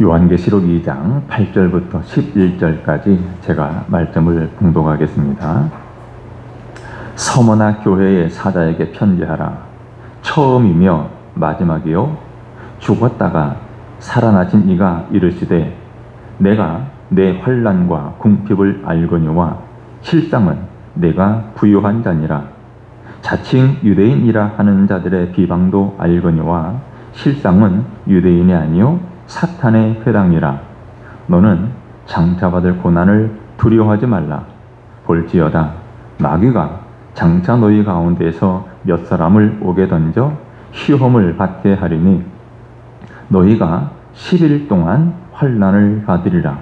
요한계시록 2장 8절부터 11절까지 제가 말씀을 봉독하겠습니다. 서머나 교회의 사자에게 편지하라. 처음이며 마지막이요 죽었다가 살아나신 이가 이르시되 내가 내 환난과 궁핍을 알거니와 실상은 내가 부요한 자니라. 자칭 유대인이라 하는 자들의 비방도 알거니와 실상은 유대인이 아니요 사탄의 회당이라. 너는 장차 받을 고난을 두려워하지 말라. 볼지어다 마귀가 장차 너희 가운데에서 몇 사람을 오게 던져 시험을 받게 하리니 너희가 10일 동안 환난을 받으리라.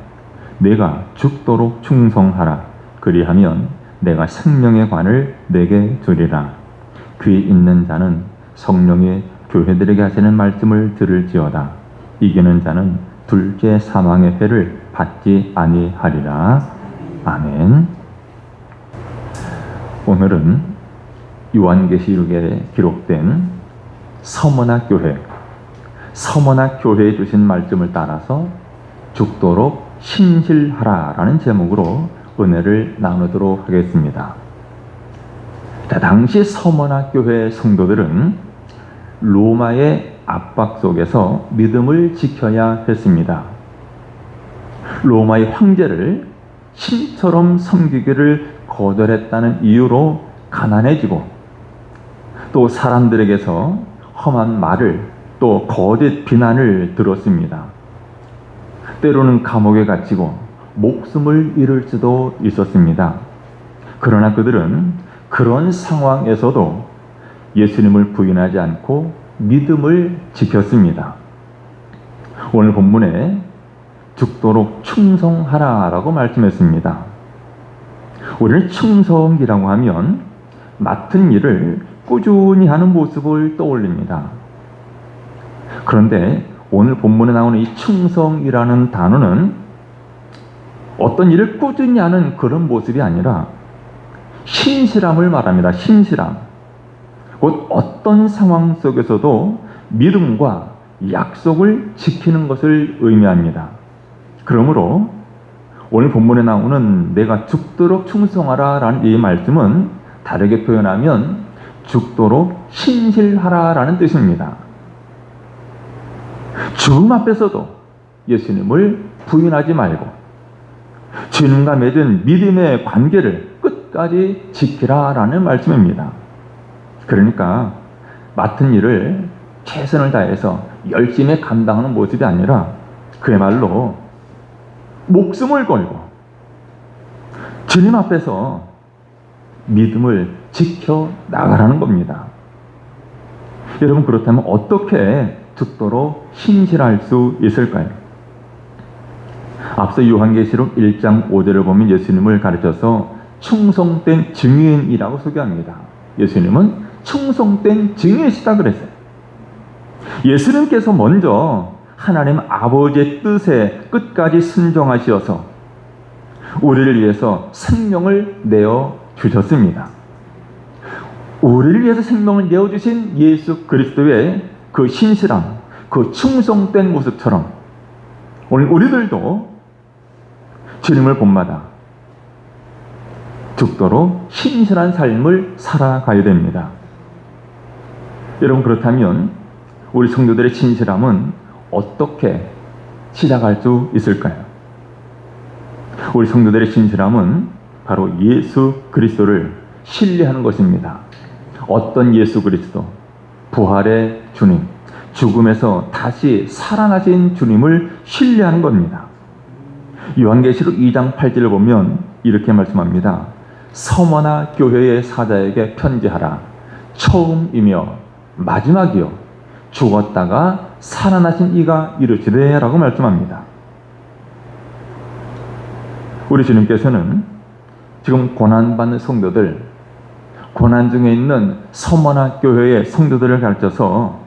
내가 죽도록 충성하라. 그리하면 내가 생명의 관을 내게 주리라. 귀 있는 자는 성령의 교회들에게 하시는 말씀을 들을지어다. 이기는 자는 둘째 사망의 회를 받지 아니하리라. 아멘. 오늘은 요한계시록에 기록된 서머나 교회에 주신 말씀을 따라서 죽도록 신실하라 라는 제목으로 은혜를 나누도록 하겠습니다. 당시 서머나 교회 성도들은 로마의 압박 속에서 믿음을 지켜야 했습니다. 로마의 황제를 신처럼 섬기기를 거절했다는 이유로 가난해지고 또 사람들에게서 험한 말을 또 거짓 비난을 들었습니다. 때로는 감옥에 갇히고 목숨을 잃을 수도 있었습니다. 그러나 그들은 그런 상황에서도 예수님을 부인하지 않고 믿음을 지켰습니다. 오늘 본문에 죽도록 충성하라 라고 말씀했습니다. 우리는 충성이라고 하면 맡은 일을 꾸준히 하는 모습을 떠올립니다. 그런데 오늘 본문에 나오는 이 충성이라는 단어는 어떤 일을 꾸준히 하는 그런 모습이 아니라 신실함을 말합니다. 신실함. 곧 어떤 상황 속에서도 믿음과 약속을 지키는 것을 의미합니다. 그러므로 오늘 본문에 나오는 내가 죽도록 충성하라 라는 이 말씀은 다르게 표현하면 죽도록 신실하라 라는 뜻입니다. 죽음 앞에서도 예수님을 부인하지 말고 주님과 맺은 믿음의 관계를 끝까지 지키라 라는 말씀입니다. 그러니까 맡은 일을 최선을 다해서 열심히 감당하는 모습이 아니라 그야말로 목숨을 걸고 주님 앞에서 믿음을 지켜 나가라는 겁니다. 여러분, 그렇다면 어떻게 죽도록 신실할 수 있을까요? 앞서 요한계시록 1장 5절을 보면 예수님을 가르쳐서 충성된 증인이라고 소개합니다. 예수님은 충성된 증인이시다 그랬어요. 예수님께서 먼저 하나님 아버지의 뜻에 끝까지 순종하시어서 우리를 위해서 생명을 내어 주셨습니다. 우리를 위해서 생명을 내어주신 예수 그리스도의 그 신실함, 그 충성된 모습처럼 오늘 우리들도 주님을 본마다 죽도록 신실한 삶을 살아가야 됩니다. 여러분, 그렇다면 우리 성도들의 신실함은 어떻게 시작할 수 있을까요? 우리 성도들의 신실함은 바로 예수 그리스도를 신뢰하는 것입니다. 어떤 예수 그리스도? 부활의 주님, 죽음에서 다시 살아나신 주님을 신뢰하는 겁니다. 요한계시록 2장 8절을 보면 이렇게 말씀합니다. 서머나 교회의 사자에게 편지하라. 처음이며 마지막이요 죽었다가 살아나신 이가 이르시되 라고 말씀합니다. 우리 주님께서는 지금 고난받는 성도들, 고난 중에 있는 서머나 교회의 성도들을 가르쳐서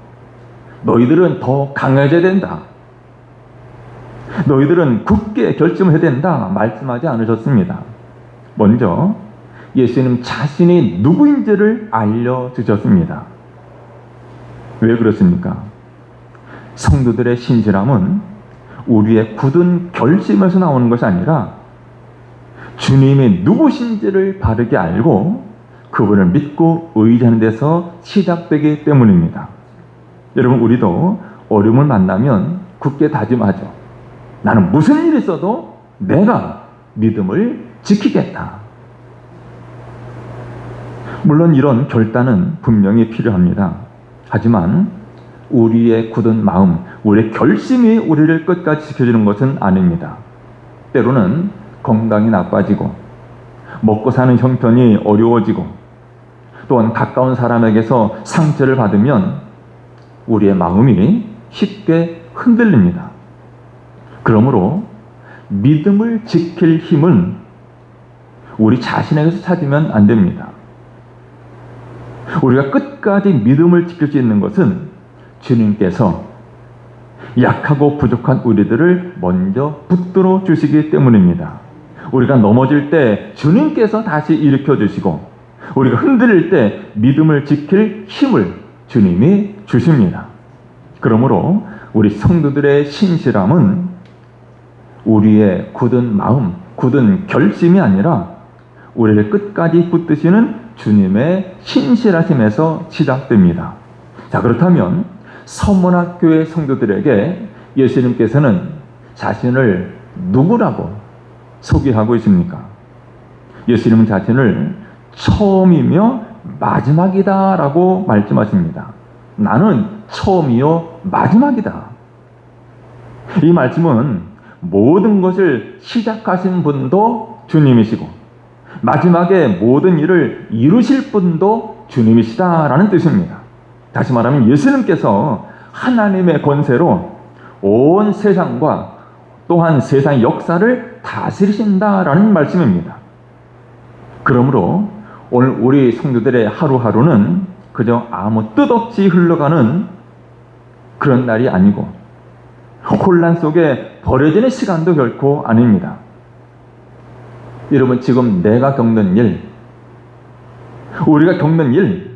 너희들은 더 강해져야 된다, 너희들은 굳게 결심해야 된다 말씀하지 않으셨습니다. 먼저 예수님 자신이 누구인지를 알려주셨습니다. 왜 그렇습니까? 성도들의 신실함은 우리의 굳은 결심에서 나오는 것이 아니라 주님이 누구신지를 바르게 알고 그분을 믿고 의지하는 데서 시작되기 때문입니다. 여러분, 우리도 어려움을 만나면 굳게 다짐하죠. 나는 무슨 일이 있어도 내가 믿음을 지키겠다. 물론 이런 결단은 분명히 필요합니다. 하지만 우리의 굳은 마음, 우리의 결심이 우리를 끝까지 지켜주는 것은 아닙니다. 때로는 건강이 나빠지고 먹고 사는 형편이 어려워지고 또한 가까운 사람에게서 상처를 받으면 우리의 마음이 쉽게 흔들립니다. 그러므로 믿음을 지킬 힘은 우리 자신에게서 찾으면 안 됩니다. 우리가 끝까지 믿음을 지킬 수 있는 것은 주님께서 약하고 부족한 우리들을 먼저 붙들어 주시기 때문입니다. 우리가 넘어질 때 주님께서 다시 일으켜 주시고 우리가 흔들릴 때 믿음을 지킬 힘을 주님이 주십니다. 그러므로 우리 성도들의 신실함은 우리의 굳은 마음, 굳은 결심이 아니라 우리를 끝까지 붙드시는 주님의 신실하심에서 시작됩니다. 자, 그렇다면 서문학교의 성도들에게 예수님께서는 자신을 누구라고 소개하고 있습니까? 예수님은 자신을 처음이며 마지막이다 라고 말씀하십니다. 나는 처음이요 마지막이다. 이 말씀은 모든 것을 시작하신 분도 주님이시고 마지막에 모든 일을 이루실 분도 주님이시다라는 뜻입니다. 다시 말하면 예수님께서 하나님의 권세로 온 세상과 또한 세상의 역사를 다스리신다라는 말씀입니다. 그러므로 오늘 우리 성도들의 하루하루는 그저 아무 뜻없이 흘러가는 그런 날이 아니고 혼란 속에 버려지는 시간도 결코 아닙니다. 여러분, 지금 내가 겪는 일, 우리가 겪는 일,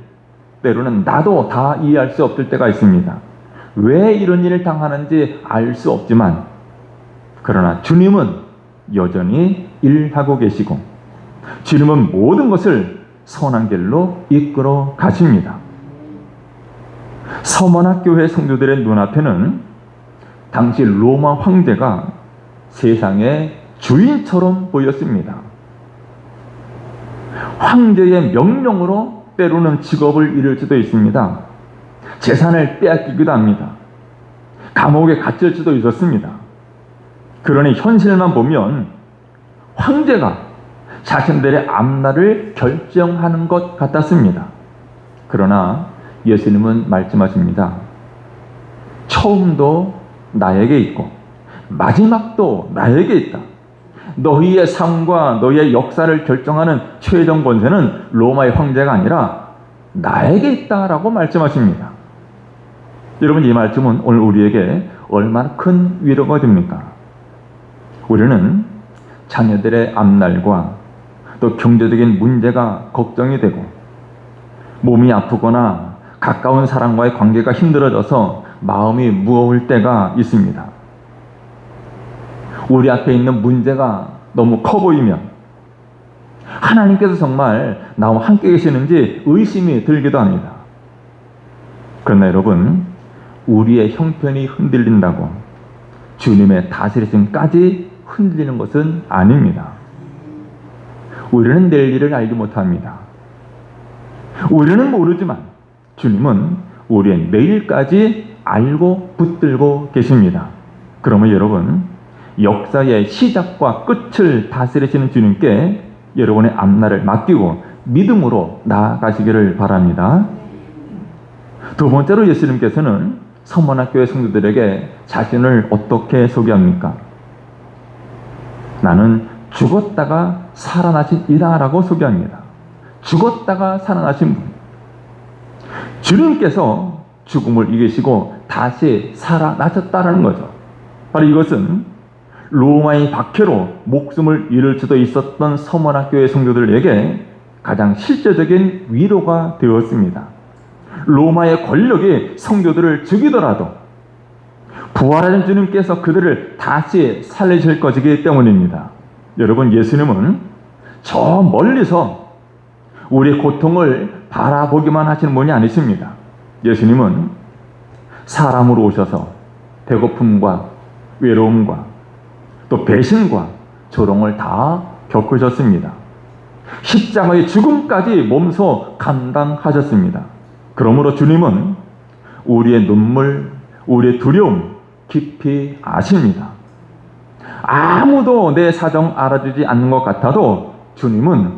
때로는 나도 다 이해할 수 없을 때가 있습니다. 왜 이런 일을 당하는지 알 수 없지만 그러나 주님은 여전히 일하고 계시고 주님은 모든 것을 선한 길로 이끌어 가십니다. 서문학교회 성도들의 눈앞에는 당시 로마 황제가 세상의 주인처럼 보였습니다. 황제의 명령으로 때로는 직업을 잃을 수도 있습니다. 재산을 빼앗기기도 합니다. 감옥에 갇힐 수도 있었습니다. 그러니 현실만 보면 황제가 자신들의 앞날을 결정하는 것 같았습니다. 그러나 예수님은 말씀하십니다. 처음도 나에게 있고 마지막도 나에게 있다. 너희의 삶과 너희의 역사를 결정하는 최종 권세는 로마의 황제가 아니라 나에게 있다라고 말씀하십니다. 여러분, 이 말씀은 오늘 우리에게 얼마나 큰 위로가 됩니까? 우리는 자녀들의 앞날과 또 경제적인 문제가 걱정이 되고 몸이 아프거나 가까운 사람과의 관계가 힘들어져서 마음이 무거울 때가 있습니다. 우리 앞에 있는 문제가 너무 커 보이면 하나님께서 정말 나와 함께 계시는지 의심이 들기도 합니다. 그러나 여러분, 우리의 형편이 흔들린다고 주님의 다스리심까지 흔들리는 것은 아닙니다. 우리는 내일 일을 알지 못합니다. 우리는 모르지만 주님은 우리의 내일까지 알고 붙들고 계십니다. 그러면 여러분, 역사의 시작과 끝을 다스리시는 주님께 여러분의 앞날을 맡기고 믿음으로 나아가시기를 바랍니다. 두 번째로 예수님께서는 서문학교의 성도들에게 자신을 어떻게 소개합니까? 나는 죽었다가 살아나신 이다라고 소개합니다. 죽었다가 살아나신 분. 주님께서 죽음을 이기시고 다시 살아나셨다라는 거죠. 바로 이것은 로마의 박해로 목숨을 잃을 수도 있었던 서문학교의 성도들에게 가장 실제적인 위로가 되었습니다. 로마의 권력이 성도들을 죽이더라도 부활하신 주님께서 그들을 다시 살리실 것이기 때문입니다. 여러분, 예수님은 저 멀리서 우리의 고통을 바라보기만 하시는 분이 아니십니다. 예수님은 사람으로 오셔서 배고픔과 외로움과 또 배신과 조롱을 다 겪으셨습니다. 십자가의 죽음까지 몸소 감당하셨습니다. 그러므로 주님은 우리의 눈물, 우리의 두려움 깊이 아십니다. 아무도 내 사정 알아주지 않는 것 같아도 주님은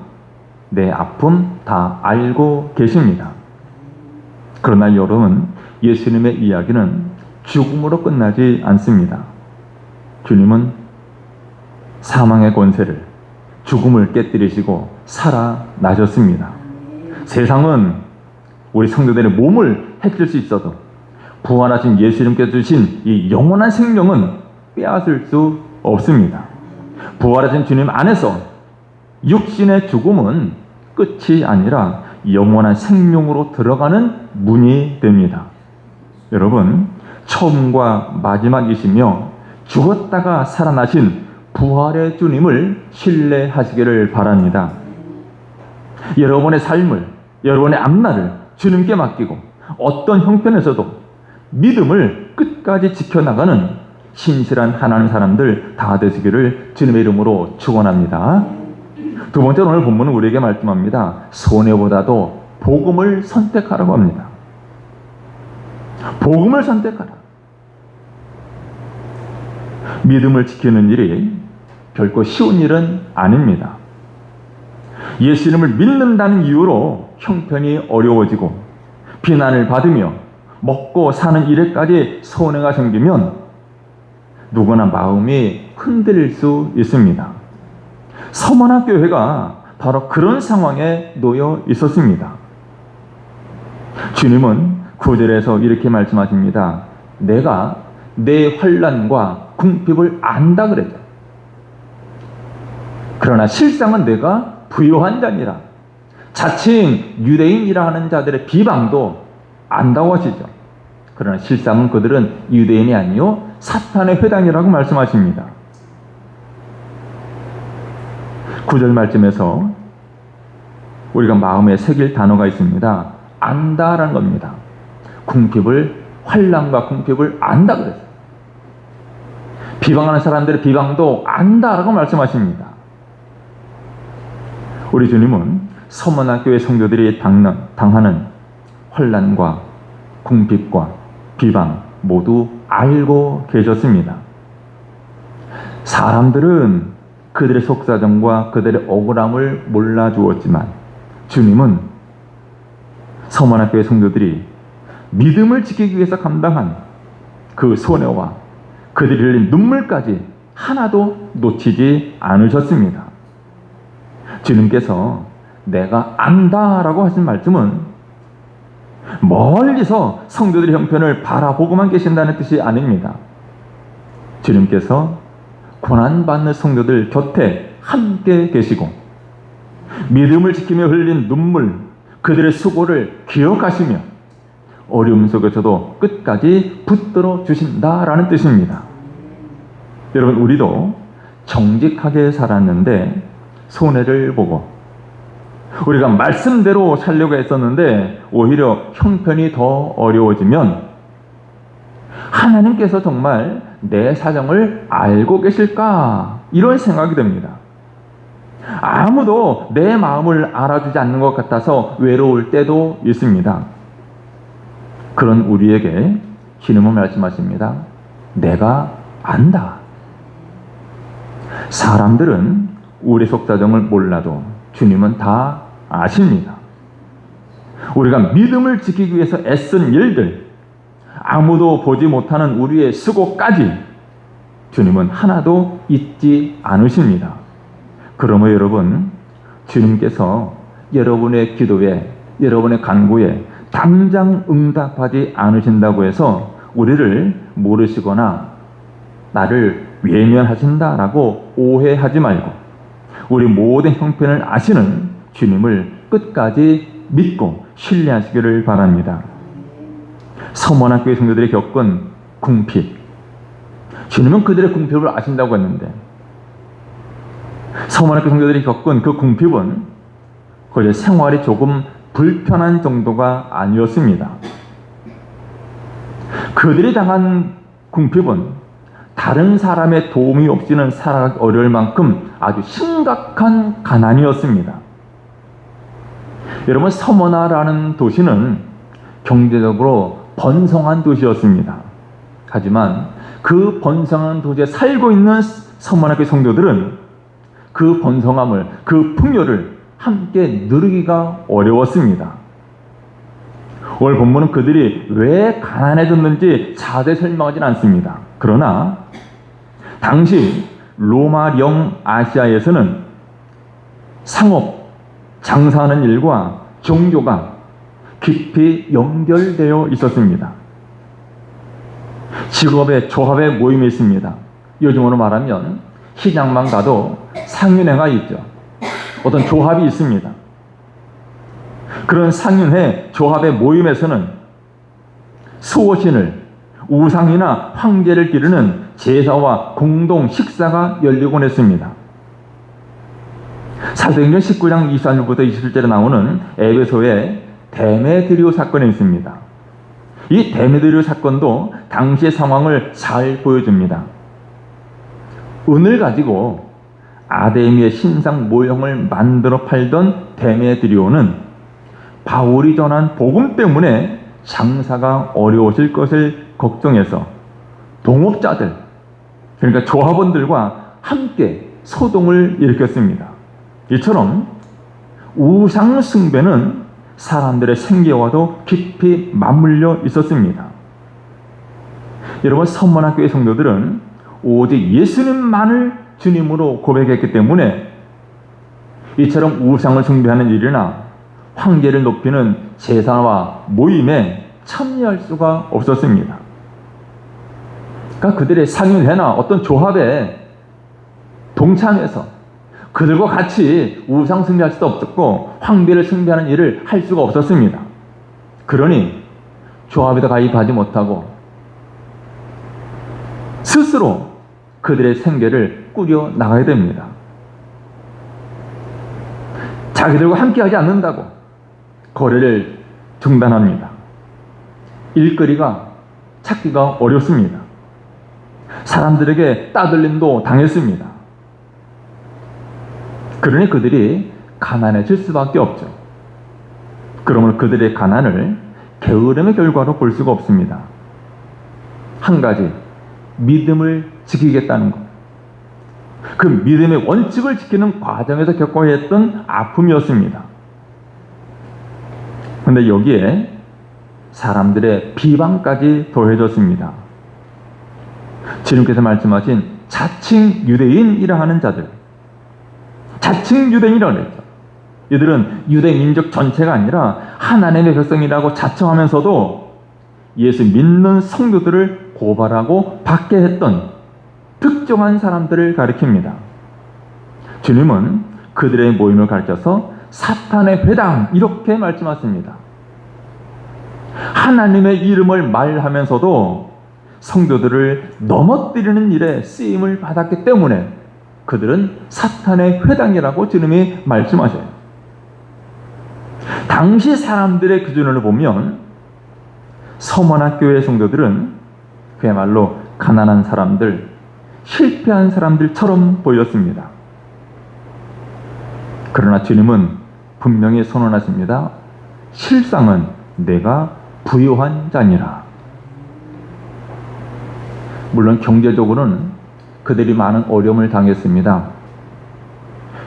내 아픔 다 알고 계십니다. 그러나 여러분, 예수님의 이야기는 죽음으로 끝나지 않습니다. 주님은 사망의 권세를, 죽음을 깨뜨리시고 살아나셨습니다. 세상은 우리 성도들의 몸을 해칠 수 있어도 부활하신 예수님께서 주신 이 영원한 생명은 빼앗을 수 없습니다. 부활하신 주님 안에서 육신의 죽음은 끝이 아니라 영원한 생명으로 들어가는 문이 됩니다. 여러분, 처음과 마지막이시며 죽었다가 살아나신 부활의 주님을 신뢰하시기를 바랍니다. 여러분의 삶을, 여러분의 앞날을 주님께 맡기고 어떤 형편에서도 믿음을 끝까지 지켜나가는 신실한 하나님 사람들 다 되시기를 주님의 이름으로 축원합니다. 두 번째로 오늘 본문은 우리에게 말씀합니다. 손해보다도 복음을 선택하라고 합니다. 복음을 선택하라. 믿음을 지키는 일이 결코 쉬운 일은 아닙니다. 예수님을 믿는다는 이유로 형편이 어려워지고 비난을 받으며 먹고 사는 일에까지 손해가 생기면 누구나 마음이 흔들릴 수 있습니다. 서머나 교회가 바로 그런 상황에 놓여 있었습니다. 주님은 9절에서 이렇게 말씀하십니다. 내가 내 환난과 궁핍을 안다 그랬다. 그러나 실상은 내가 부요한 자니라. 자칭 유대인이라 하는 자들의 비방도 안다고 하시죠. 그러나 실상은 그들은 유대인이 아니요 사탄의 회당이라고 말씀하십니다. 9절 말씀에서 우리가 마음에 새길 단어가 있습니다. 안다라는 겁니다. 궁핍을, 환난과 궁핍을 안다 그랬어요. 비방하는 사람들의 비방도 안다라고 말씀하십니다. 우리 주님은 서문학교의 성도들이 당하는 환난과 궁핍과 비방 모두 알고 계셨습니다. 사람들은 그들의 속사정과 그들의 억울함을 몰라주었지만 주님은 서문학교의 성도들이 믿음을 지키기 위해서 감당한 그 손해와 그들이 흘린 눈물까지 하나도 놓치지 않으셨습니다. 주님께서 내가 안다라고 하신 말씀은 멀리서 성도들의 형편을 바라보고만 계신다는 뜻이 아닙니다. 주님께서 고난받는 성도들 곁에 함께 계시고 믿음을 지키며 흘린 눈물, 그들의 수고를 기억하시며 어려움 속에서도 끝까지 붙들어 주신다라는 뜻입니다. 여러분, 우리도 정직하게 살았는데 손해를 보고 우리가 말씀대로 살려고 했었는데 오히려 형편이 더 어려워지면 하나님께서 정말 내 사정을 알고 계실까? 이런 생각이 듭니다. 아무도 내 마음을 알아주지 않는 것 같아서 외로울 때도 있습니다. 그런 우리에게 주님은 말씀하십니다. 내가 안다. 사람들은 우리 속사정을 몰라도 주님은 다 아십니다. 우리가 믿음을 지키기 위해서 애쓴 일들, 아무도 보지 못하는 우리의 수고까지 주님은 하나도 잊지 않으십니다. 그러므로 여러분, 주님께서 여러분의 기도에, 여러분의 간구에 당장 응답하지 않으신다고 해서 우리를 모르시거나 나를 외면하신다라고 오해하지 말고 우리 모든 형편을 아시는 주님을 끝까지 믿고 신뢰하시기를 바랍니다. 서문학교의 성도들이 겪은 궁핍, 주님은 그들의 궁핍을 아신다고 했는데 서문학교 성도들이 겪은 그 궁핍은 그저 생활이 조금 불편한 정도가 아니었습니다. 그들이 당한 궁핍은 다른 사람의 도움이 없이는 살아가기 어려울 만큼 아주 심각한 가난이었습니다. 여러분, 서머나라는 도시는 경제적으로 번성한 도시였습니다. 하지만 그 번성한 도시에 살고 있는 서머나교회 성도들은 그 번성함을, 그 풍요를 함께 누리기가 어려웠습니다. 오늘 본문은 그들이 왜 가난해졌는지 자세히 설명하지는 않습니다. 그러나 당시 로마령 아시아에서는 상업, 장사하는 일과 종교가 깊이 연결되어 있었습니다. 직업의 조합의 모임이 있습니다. 요즘으로 말하면 시장만 가도 상윤회가 있죠. 어떤 조합이 있습니다. 그런 상윤회 조합의 모임에서는 수호신을, 우상이나 황제를 기르는 제사와 공동 식사가 열리곤 했습니다. 사도행전 19장 23절부터 27절에 나오는 에베소의 데메드리오 사건이 있습니다. 이 데메드리오 사건도 당시의 상황을 잘 보여줍니다. 은을 가지고 아데미의 신상 모형을 만들어 팔던 데메드리오는 바울이 전한 복음 때문에 장사가 어려워질 것을 걱정해서 동업자들, 그러니까 조합원들과 함께 소동을 일으켰습니다. 이처럼 우상 숭배는 사람들의 생계와도 깊이 맞물려 있었습니다. 여러분, 서머나교회 성도들은 오직 예수님만을 주님으로 고백했기 때문에 이처럼 우상을 숭배하는 일이나 황제를 높이는 제사와 모임에 참여할 수가 없었습니다. 그러니까 그들의 상윤회나 어떤 조합에 동참해서 그들과 같이 우상 숭배할 수도 없었고 황제를 숭배하는 일을 할 수가 없었습니다. 그러니 조합에도 가입하지 못하고 스스로 그들의 생계를 꾸려 나가야 됩니다. 자기들과 함께하지 않는다고 거래를 중단합니다. 일거리가 찾기가 어렵습니다. 사람들에게 따돌림도 당했습니다. 그러니 그들이 가난해질 수밖에 없죠. 그러므로 그들의 가난을 게으름의 결과로 볼 수가 없습니다. 한 가지, 믿음을 지키겠다는 것. 그 믿음의 원칙을 지키는 과정에서 겪어야 했던 아픔이었습니다. 그런데 여기에 사람들의 비방까지 더해졌습니다. 주님께서 말씀하신 자칭 유대인이라 하는 자들, 자칭 유대인이라고 했죠. 이들은 유대 민족 전체가 아니라 하나님의 백성이라고 자청하면서도 예수 믿는 성도들을 고발하고 받게 했던 특정한 사람들을 가리킵니다. 주님은 그들의 모임을 가르쳐서 사탄의 회당 이렇게 말씀하십니다. 하나님의 이름을 말하면서도 성도들을 넘어뜨리는 일에 쓰임을 받았기 때문에 그들은 사탄의 회당이라고 주님이 말씀하셔요. 당시 사람들의 기준으로 보면 서머나교회 성도들은 그야말로 가난한 사람들, 실패한 사람들처럼 보였습니다. 그러나 주님은 분명히 선언하십니다. 실상은 내가 부유한 자니라. 물론 경제적으로는 그들이 많은 어려움을 당했습니다.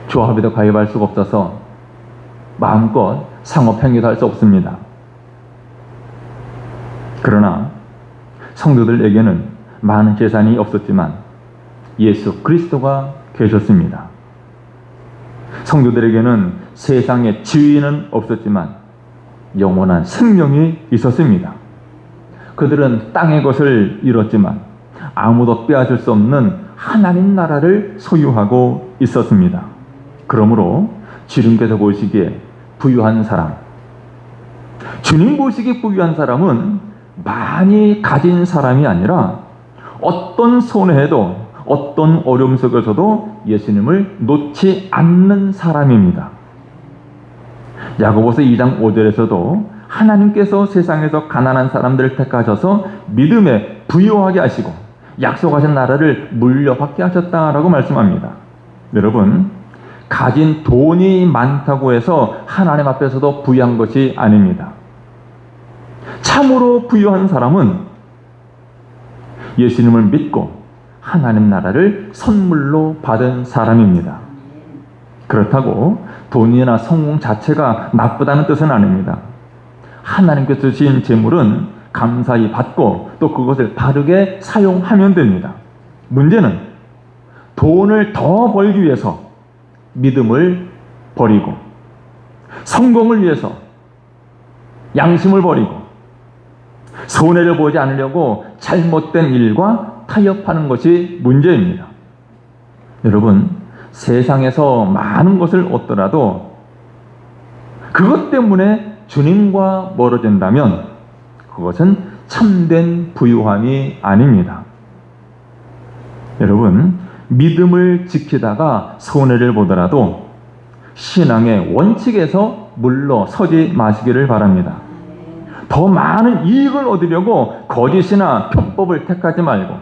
조합에도 가입할 수가 없어서 마음껏 상업행위도 할 수 없습니다. 그러나 성도들에게는 많은 재산이 없었지만 예수 그리스도가 계셨습니다. 성도들에게는 세상의 지위는 없었지만 영원한 생명이 있었습니다. 그들은 땅의 것을 잃었지만 아무도 빼앗을 수 없는 하나님 나라를 소유하고 있었습니다. 그러므로 주님께서 보시기에 부유한 사람, 주님 보시기에 부유한 사람은 많이 가진 사람이 아니라 어떤 손해에도 어떤 어려움 속에서도 예수님을 놓지 않는 사람입니다. 야고보서 2장 5절에서도 하나님께서 세상에서 가난한 사람들을 택하셔서 믿음에 부유하게 하시고 약속하신 나라를 물려받게 하셨다라고 말씀합니다. 여러분, 가진 돈이 많다고 해서 하나님 앞에서도 부유한 것이 아닙니다. 참으로 부유한 사람은 예수님을 믿고 하나님 나라를 선물로 받은 사람입니다. 그렇다고 돈이나 성공 자체가 나쁘다는 뜻은 아닙니다. 하나님께서 주신 재물은 감사히 받고 또 그것을 바르게 사용하면 됩니다. 문제는 돈을 더 벌기 위해서 믿음을 버리고 성공을 위해서 양심을 버리고 손해를 보지 않으려고 잘못된 일과 타협하는 것이 문제입니다. 여러분, 세상에서 많은 것을 얻더라도 그것 때문에 주님과 멀어진다면 그것은 참된 부유함이 아닙니다. 여러분, 믿음을 지키다가 손해를 보더라도 신앙의 원칙에서 물러서지 마시기를 바랍니다. 더 많은 이익을 얻으려고 거짓이나 편법을 택하지 말고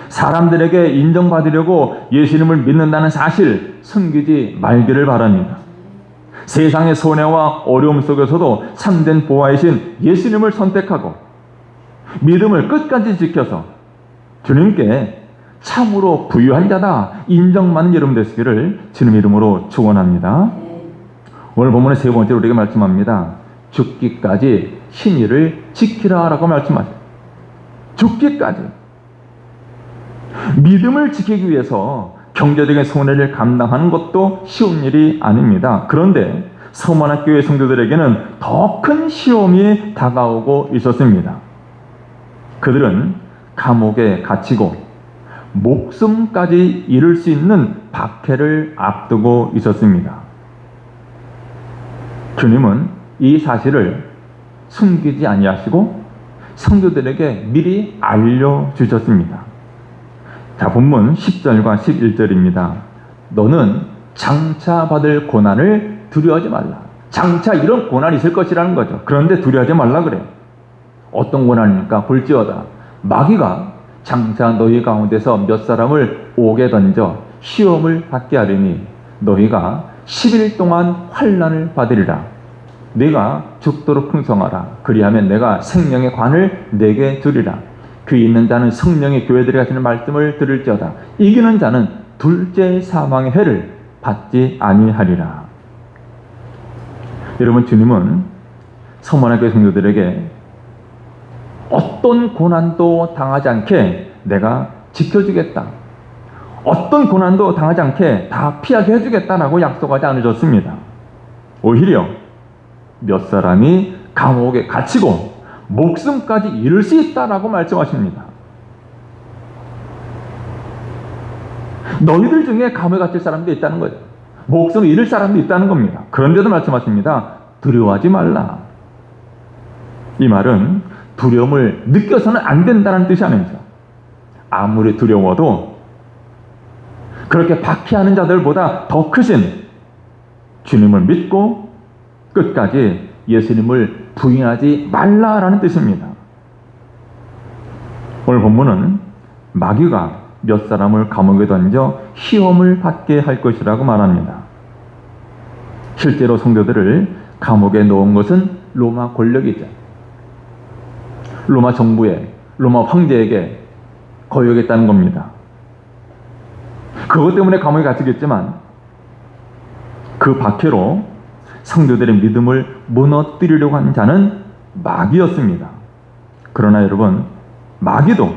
사람들에게 인정받으려고 예수님을 믿는다는 사실 숨기지 말기를 바랍니다. 세상의 손해와 어려움 속에서도 참된 보화이신 예수님을 선택하고 믿음을 끝까지 지켜서 주님께 참으로 부유한 자다 인정받는 여러분 되시기를 주님 이름으로 축원합니다. 오늘 본문의 세 번째로 우리에게 말씀합니다. 죽기까지 신의를 지키라라고 말씀하세요. 죽기까지. 믿음을 지키기 위해서 경제적인 손해를 감당하는 것도 쉬운 일이 아닙니다. 그런데 서문학교의 성도들에게는 더 큰 시험이 다가오고 있었습니다. 그들은 감옥에 갇히고 목숨까지 잃을 수 있는 박해를 앞두고 있었습니다. 주님은 이 사실을 숨기지 아니하시고 성도들에게 미리 알려주셨습니다. 자, 본문 10절과 11절입니다. 너는 장차 받을 고난을 두려워하지 말라. 장차 이런 고난이 있을 것이라는 거죠. 그런데 두려워하지 말라 그래요. 어떤 고난입니까? 볼지어다 마귀가 장차 너희 가운데서 몇 사람을 옥에 던져 시험을 받게 하리니 너희가 10일 동안 환난을 받으리라. 네가 죽도록 풍성하라. 그리하면 내가 생명의 관을 내게 주리라. 귀 있는 자는 성령의 교회들이 하시는 말씀을 들을지어다. 이기는 자는 둘째 사망의 해를 받지 아니하리라. 여러분, 주님은 서문학교 성도들에게 어떤 고난도 당하지 않게 내가 지켜주겠다. 어떤 고난도 당하지 않게 다 피하게 해주겠다라고 약속하지 않으셨습니다. 오히려 몇 사람이 감옥에 갇히고 목숨까지 잃을 수 있다라고 말씀하십니다. 너희들 중에 감옥에 갇힐 사람도 있다는 거죠. 목숨을 잃을 사람도 있다는 겁니다. 그런데도 말씀하십니다. 두려워하지 말라. 이 말은 두려움을 느껴서는 안 된다는 뜻이 아니죠. 아무리 두려워도 그렇게 박해하는 자들보다 더 크신 주님을 믿고 끝까지 예수님을 부인하지 말라라는 뜻입니다. 오늘 본문은 마귀가 몇 사람을 감옥에 던져 시험을 받게 할 것이라고 말합니다. 실제로 성도들을 감옥에 넣은 것은 로마 권력이죠. 로마 정부에, 로마 황제에게 거역했다는 겁니다. 그것 때문에 감옥에 갇히겠지만 그 박해로 성도들의 믿음을 무너뜨리려고 한 자는 마귀였습니다. 그러나 여러분, 마귀도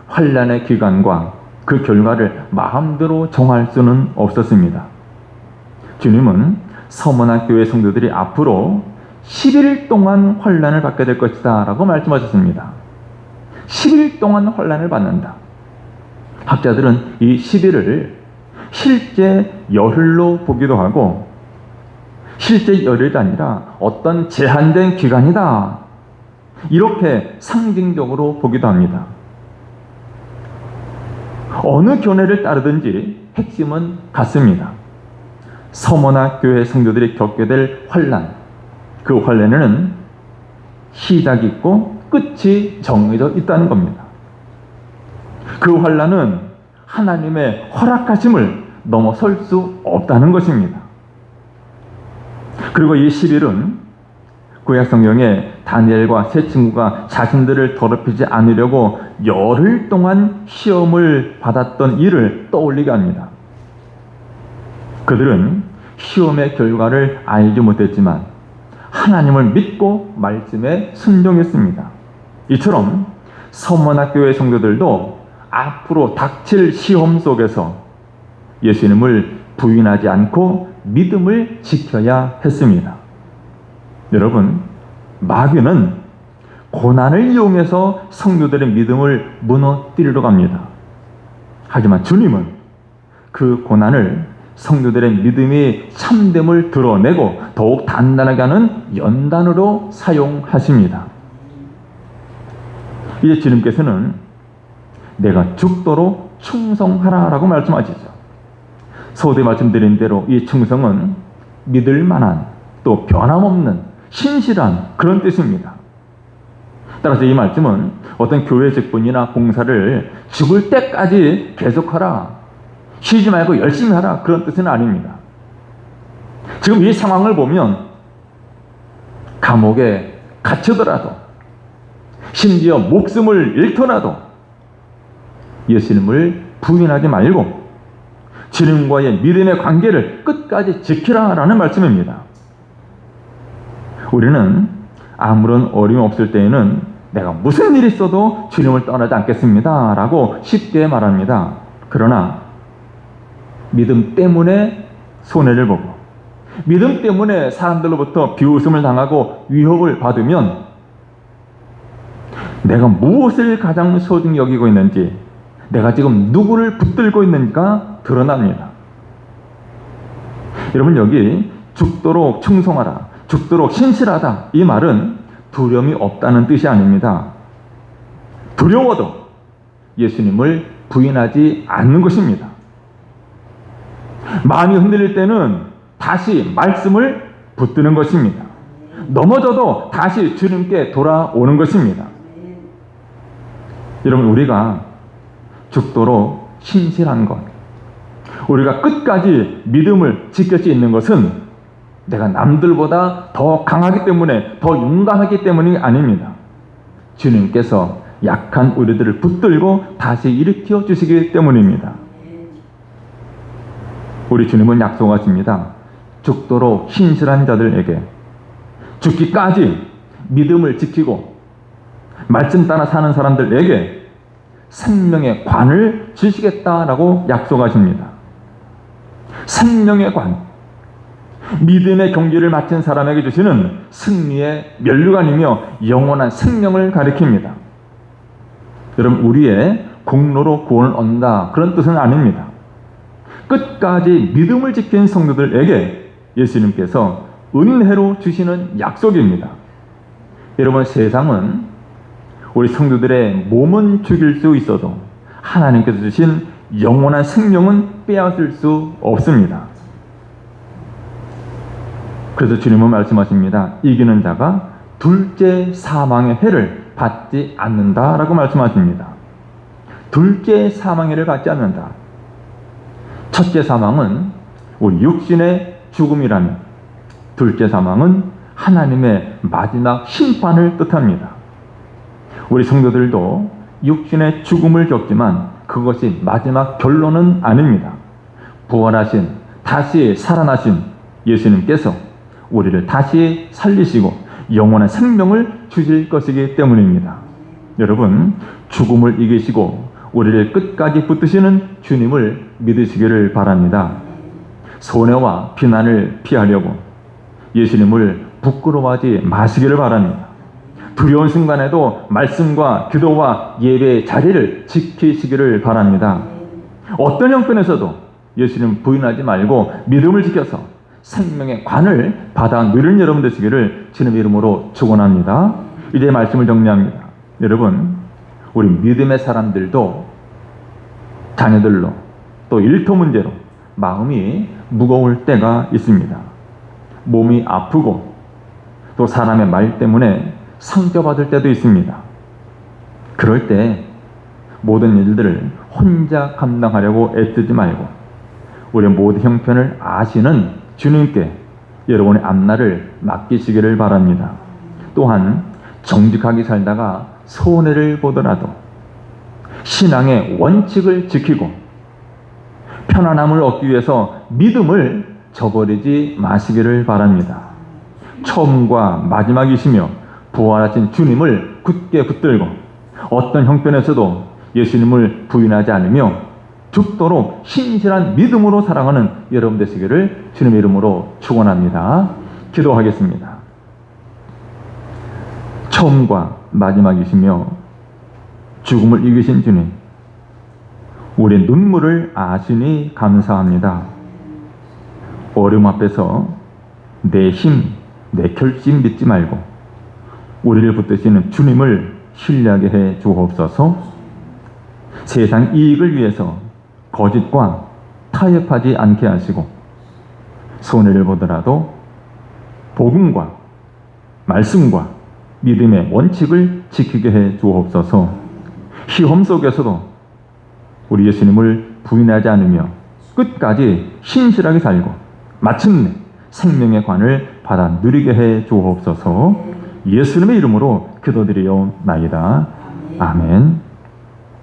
환난의 기간과 그 결과를 마음대로 정할 수는 없었습니다. 주님은 서문학교의 성도들이 앞으로 11일 동안 환난을 받게 될 것이다 라고 말씀하셨습니다. 10일 동안 환난을 받는다. 학자들은 이 10일을 실제 열흘로 보기도 하고 실제 열흘이 아니라 어떤 제한된 기간이다 이렇게 상징적으로 보기도 합니다. 어느 교회를 따르든지 핵심은 같습니다. 서머나 교회 성도들이 겪게 될 환난, 그 환난에는 시작이 있고 끝이 정해져 있다는 겁니다. 그 환난은 하나님의 허락하심을 넘어설 수 없다는 것입니다. 그리고 이 10일은 구약 성경에 다니엘과 세 친구가 자신들을 더럽히지 않으려고 열흘 동안 시험을 받았던 일을 떠올리게 합니다. 그들은 시험의 결과를 알지 못했지만 하나님을 믿고 말씀에 순종했습니다. 이처럼 서머나교회 성도들도 앞으로 닥칠 시험 속에서 예수님을 부인하지 않고 믿음을 지켜야 했습니다. 여러분, 마귀는 고난을 이용해서 성도들의 믿음을 무너뜨리려고 합니다. 하지만 주님은 그 고난을 성도들의 믿음의 참됨을 드러내고 더욱 단단하게 하는 연단으로 사용하십니다. 이제 주님께서는 내가 죽도록 충성하라라고 말씀하시죠. 서두에 말씀드린 대로 이 충성은 믿을 만한 또 변함없는 신실한 그런 뜻입니다. 따라서 이 말씀은 어떤 교회 직분이나 봉사를 죽을 때까지 계속하라, 쉬지 말고 열심히 하라, 그런 뜻은 아닙니다. 지금 이 상황을 보면 감옥에 갇히더라도 심지어 목숨을 잃더라도 예수님을 부인하지 말고 주님과의 믿음의 관계를 끝까지 지키라라는 말씀입니다. 우리는 아무런 어려움 없을 때에는 내가 무슨 일이 있어도 주님을 떠나지 않겠습니다 라고 쉽게 말합니다. 그러나 믿음 때문에 손해를 보고 믿음 때문에 사람들로부터 비웃음을 당하고 위협을 받으면 내가 무엇을 가장 소중히 여기고 있는지, 내가 지금 누구를 붙들고 있는지가 드러납니다. 여러분, 여기 죽도록 충성하라, 죽도록 신실하다, 이 말은 두려움이 없다는 뜻이 아닙니다. 두려워도 예수님을 부인하지 않는 것입니다. 마음이 흔들릴 때는 다시 말씀을 붙드는 것입니다. 넘어져도 다시 주님께 돌아오는 것입니다. 여러분, 우리가 죽도록 신실한 것, 우리가 끝까지 믿음을 지킬 수 있는 것은 내가 남들보다 더 강하기 때문에, 더 용감하기 때문이 아닙니다. 주님께서 약한 우리들을 붙들고 다시 일으켜 주시기 때문입니다. 우리 주님은 약속하십니다. 죽도록 신실한 자들에게, 죽기까지 믿음을 지키고 말씀 따라 사는 사람들에게 생명의 관을 주시겠다라고 약속하십니다. 생명의 관, 믿음의 경기를 마친 사람에게 주시는 승리의 면류관이며 영원한 생명을 가리킵니다. 여러분, 우리의 공로로 구원을 얻는다, 그런 뜻은 아닙니다. 끝까지 믿음을 지킨 성도들에게 예수님께서 은혜로 주시는 약속입니다. 여러분, 세상은 우리 성도들의 몸은 죽일 수 있어도 하나님께서 주신 영원한 생명은 빼앗을 수 없습니다. 그래서 주님은 말씀하십니다. 이기는 자가 둘째 사망의 해를 받지 않는다라고 말씀하십니다. 둘째 사망의 해를 받지 않는다. 첫째 사망은 우리 육신의 죽음이라면, 둘째 사망은 하나님의 마지막 심판을 뜻합니다. 우리 성도들도 육신의 죽음을 겪지만 그것이 마지막 결론은 아닙니다. 부활하신, 다시 살아나신 예수님께서 우리를 다시 살리시고 영원한 생명을 주실 것이기 때문입니다. 여러분, 죽음을 이기시고 우리를 끝까지 붙드시는 주님을 믿으시기를 바랍니다. 손해와 비난을 피하려고 예수님을 부끄러워하지 마시기를 바랍니다. 두려운 순간에도 말씀과 기도와 예배의 자리를 지키시기를 바랍니다. 어떤 형편에서도 예수님 부인하지 말고 믿음을 지켜서 생명의 관을 받아 누리는 여러분 되시기를 주님의 이름으로 축원합니다. 이제 말씀을 정리합니다. 여러분, 우리 믿음의 사람들도 자녀들로 또 일터 문제로 마음이 무거울 때가 있습니다. 몸이 아프고 또 사람의 말 때문에 상처받을 때도 있습니다. 그럴 때 모든 일들을 혼자 감당하려고 애쓰지 말고 우리 모든 형편을 아시는 주님께 여러분의 앞날을 맡기시기를 바랍니다. 또한 정직하게 살다가 손해를 보더라도 신앙의 원칙을 지키고 편안함을 얻기 위해서 믿음을 저버리지 마시기를 바랍니다. 처음과 마지막이시며 부활하신 주님을 굳게 붙들고 어떤 형편에서도 예수님을 부인하지 않으며 죽도록 신실한 믿음으로 살아가는 여러분 되시기를 주님의 이름으로 축원합니다. 기도하겠습니다. 처음과 마지막이시며 죽음을 이기신 주님, 우리의 눈물을 아시니 감사합니다. 어려움 앞에서 내 힘, 내 결심 믿지 말고 우리를 붙드시는 주님을 신뢰하게 해 주옵소서. 세상 이익을 위해서 거짓과 타협하지 않게 하시고 손해를 보더라도 복음과 말씀과 믿음의 원칙을 지키게 해 주옵소서. 시험 속에서도 우리 예수님을 부인하지 않으며 끝까지 신실하게 살고 마침내 생명의 관을 받아 누리게 해 주옵소서. 예수님의 이름으로 기도드리옵나이다. 아멘.